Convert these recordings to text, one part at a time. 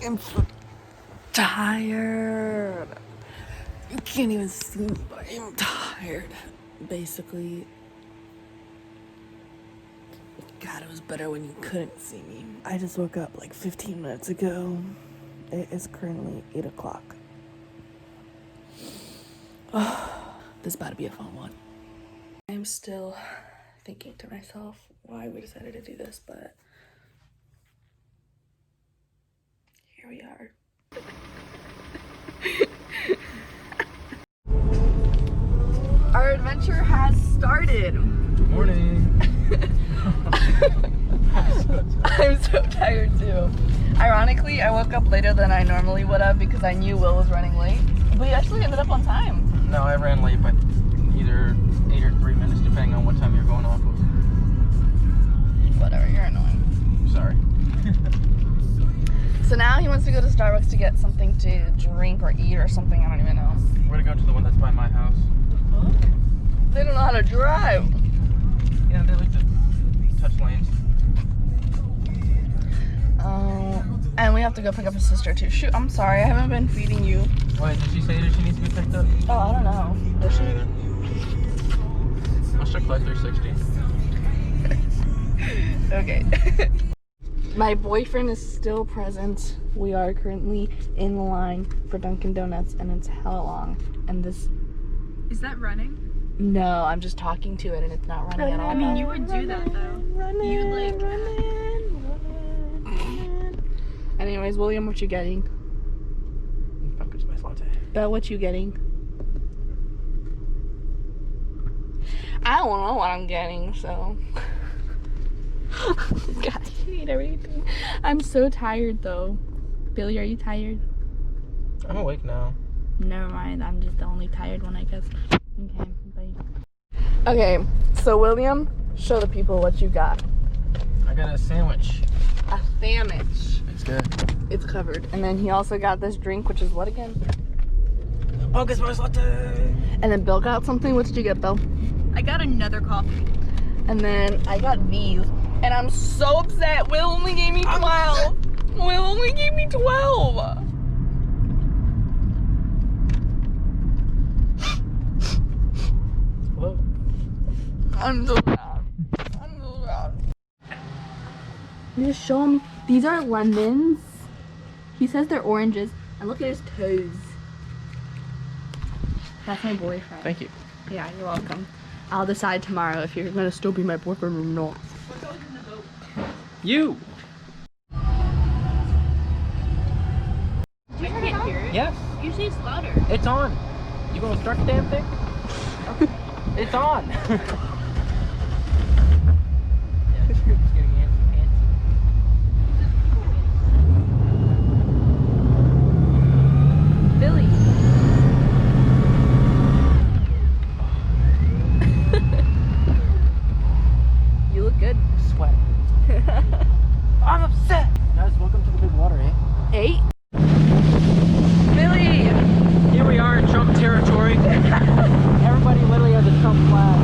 I'm so tired. You can't even see me, but I'm tired. Basically, God, it was better when you couldn't see me. I just woke up like 15 minutes ago. It is currently 8 o'clock. This is about to be a fun one. I'm still thinking to myself why we decided to do this, but here we are. Our adventure has started. Good morning. I'm so tired too. Ironically, I woke up later than I normally would have because I knew Will was running late. We actually ended up on time. No, I ran late by either 8 or 3 minutes, depending on what time you're going off of. Whatever, you're annoying. Sorry. So now he wants to go to Starbucks to get something to drink or eat or something. I don't even know. We're gonna go to the one that's by my house. What? They don't know how to drive. Yeah, they like to touch lanes. And we have to go pick up his sister too. Shoot, I'm sorry, I haven't been feeding you. Wait, did she say that she needs to be picked up? Oh, I don't know. Does she? Let's check Flight 360. Okay. My boyfriend is still present. We are currently in line for Dunkin' Donuts and it's hella long. And this... Is that running? No, I'm just talking to it and it's not running at all. I mean, you would do that though. You would like... Anyways, William, what you getting? Pumpkin spice latte. Belle, what you getting? I don't know what I'm getting, so... God, I hate everything. I'm so tired though. Billy, are you tired? I'm awake now. Never mind, I'm just the only tired one, I guess. Okay, bye. Okay, so William, show the people what you got. I got a sandwich. A sandwich. It's good. It's covered. And then he also got this drink, which is what again? Pumpkin spice latte. And then Bill got something. What did you get, Bill? I got another coffee. And then I got these. And I'm so upset. Will only gave me 12. Will only gave me 12. Hello. I'm so sad. I'm so sad. Just show him. These are lemons. He says they're oranges. And look at his toes. That's my boyfriend. Thank you. Yeah, you're welcome. I'll decide tomorrow if you're gonna still be my boyfriend or not. You. I can't hear it. Yes. Usually it's louder. It's on. You gonna start the damn thing? It's on. Yeah, it's getting antsy. Billy. You look good. Sweat. I'm upset. Guys, welcome to the big water, eh? 8. Billy. Here we are in Trump territory. Everybody literally has a Trump flag.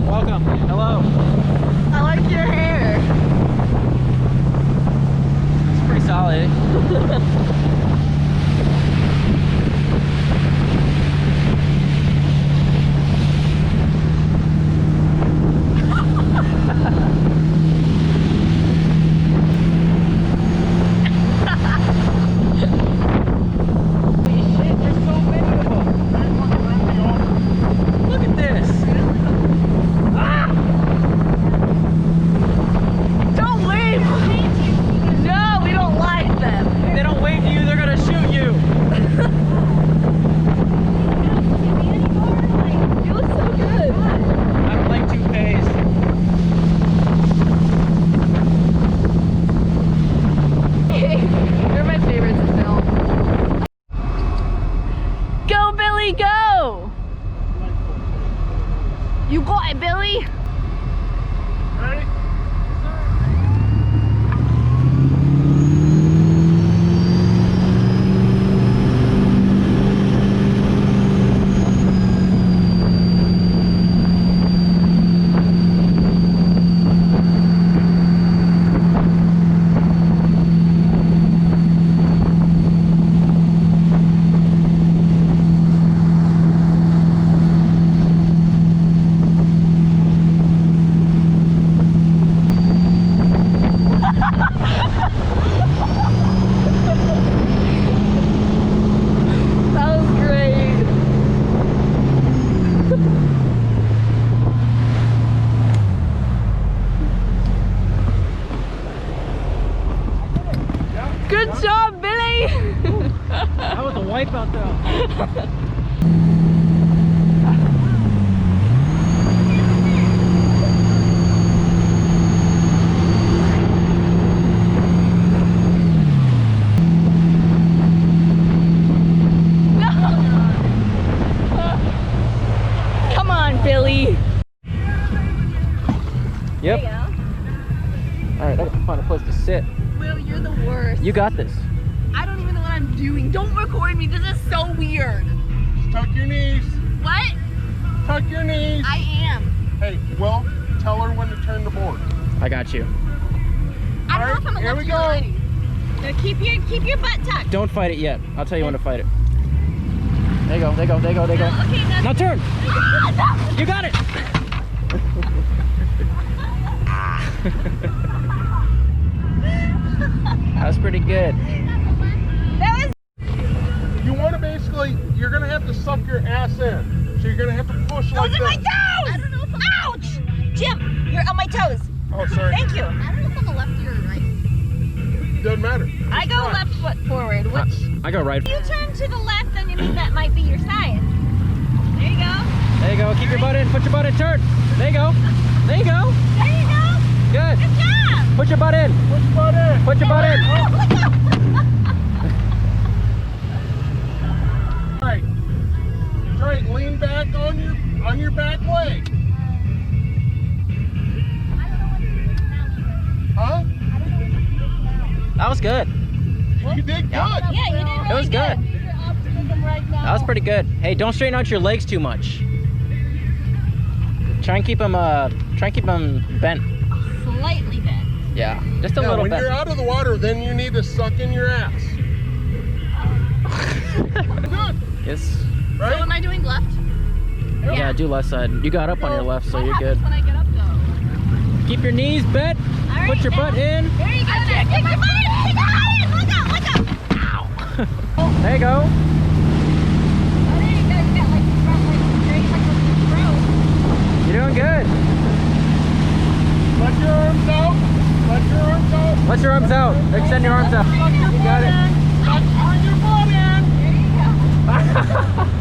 Welcome. Hello. I like your hair. It's pretty solid. Look at this. Don't wave. No, we don't like them. If they don't wave to you, they're gonna shoot you. You look so good. I don't like toupees. They're my favorites in film. Go, Billy, go! You got it, Billy. Ready? Yep. There you All right, I gotta find a place to sit. go. Will, you're the worst. You got this. I don't even know what I'm doing. Don't record me. This is so weird. Tuck your knees. What? Tuck your knees. I am. Hey, Will, tell her when to turn the board. I got you. I don't know Alright, if I'm a here we lefty or go. righty. Now keep your butt tucked. Don't fight it yet. I'll tell you when to fight it. There you go, there you go, there you go, there you go. Okay, Now turn! You got it! That's pretty good. That was. You want to basically, you're going to have to suck your ass in. So you're going to have to push like Those are my this. toes! I don't know if I'm. Ouch! Jim, you're on my toes. Oh, sorry. Thank you. I don't know if I'm a lefty or a right. Doesn't matter. I go Try. left foot forward, which. I go right. If you turn to the left, then you mean that might be your side. There you go. There you go, keep your butt in, put your butt in, turn. There you go, there you go. There you go. Good. Good job. Put your butt in, Push butt in. put your butt in. Right. Right. Lean back on your back leg. Huh? That was good. You did good. Yeah, you did really It was good. Use your optimism right now. That was pretty good. Hey, don't straighten out your legs too much. Try and keep them bent. Slightly bent. Yeah, just a Now, little when bent. you're out of the water, then you need to suck in your ass. Good. Yes. So Right? am I doing left? Yeah, do left side. You got up on your left, so What you're good. happens when I get up though? Keep your knees bent. All right, Put your now. butt in. There you go. Take your butt in. Take your butt in. Look out. Look out. There you go. Oh, there you go. You got like front leg straight like a throw. You're doing good. Let your arms out. Let your arms out. Let your arms out. Extend your arms out. Tuck your You got butt it. in. Tuck your butt in. There you go.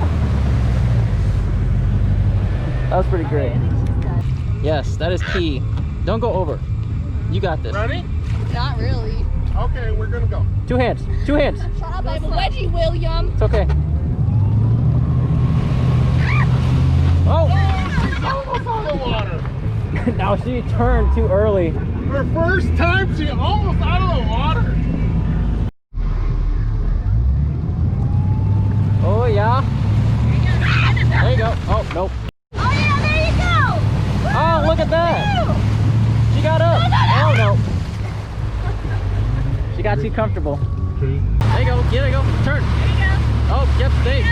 That was pretty great. Yes, that is key. Don't go over. You got this. Ready? Not really. Okay, we're gonna go. Two hands. Two hands. Shut up. I have a wedgie, William. It's okay. Oh! She's almost out of the water. Now she turned too early. For the first time, she's almost out of the water. Oh yeah. There you go. Oh nope. Oh yeah, there you go. Oh look at that. She got up. Oh no. She got too comfortable. There you go. There you go. Turn. There you go. Oh yep. Stay.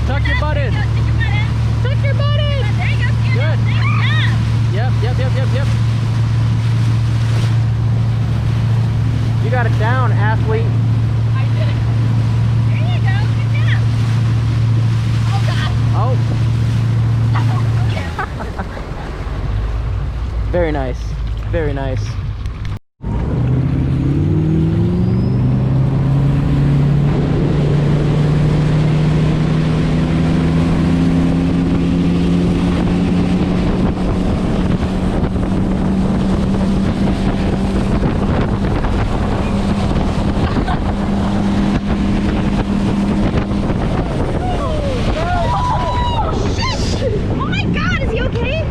Tuck your butt in. Stick your butt in. Tuck your butt in. There you go. Good. Yeah. Yep. You got it down, athlete. I did it. There you go. Good job. Oh God. Oh. Very nice. Very nice. Oh my God, is he okay?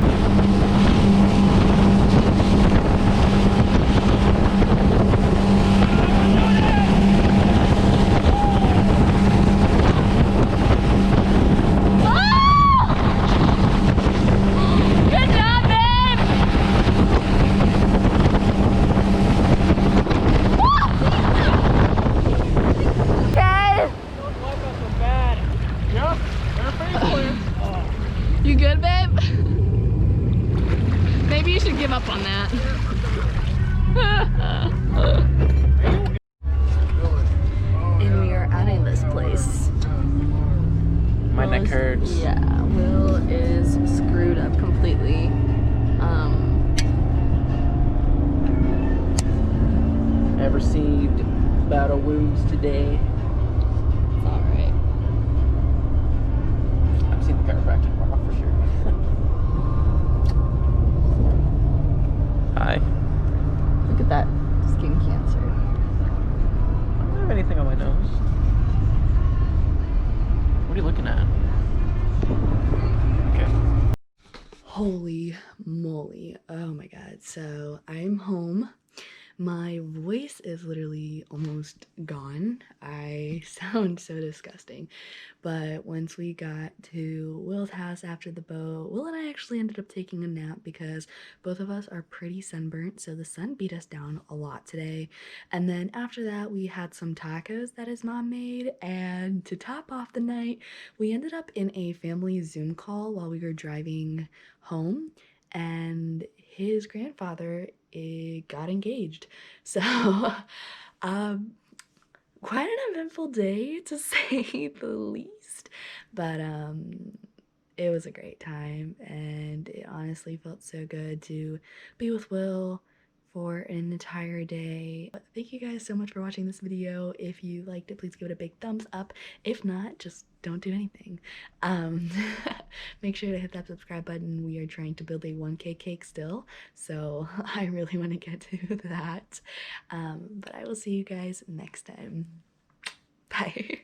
Good job, babe! Okay. Yep, they're face plants. You good, babe? Maybe you should give up on that. And we are out of this place. My neck Will's- hurts. Yeah, Will is screwed up completely. I've received battle wounds today. It's alright. I'm seeing the chiropractor tomorrow for sure. Hi. Look at that skin cancer. I don't have anything on my nose. What are you looking at? Okay. Holy moly. Oh my god. So I'm home. My voice is literally almost gone. I sound so disgusting. But once we got to Will's house after the boat, Will and I actually ended up taking a nap because both of us are pretty sunburnt, so the sun beat us down a lot today. And then after that, we had some tacos that his mom made, and to top off the night, we ended up in a family Zoom call while we were driving home, and his grandfather got engaged. So, quite an eventful day to say the least, but it was a great time, and it honestly felt so good to be with Will for an entire day. Thank you guys so much for watching this video. If you liked it, please give it a big thumbs up. If not, just don't do anything. Make sure to hit that subscribe button. We are trying to build a 1K cake still, so I really want to get to that. But I will see you guys next time. Bye.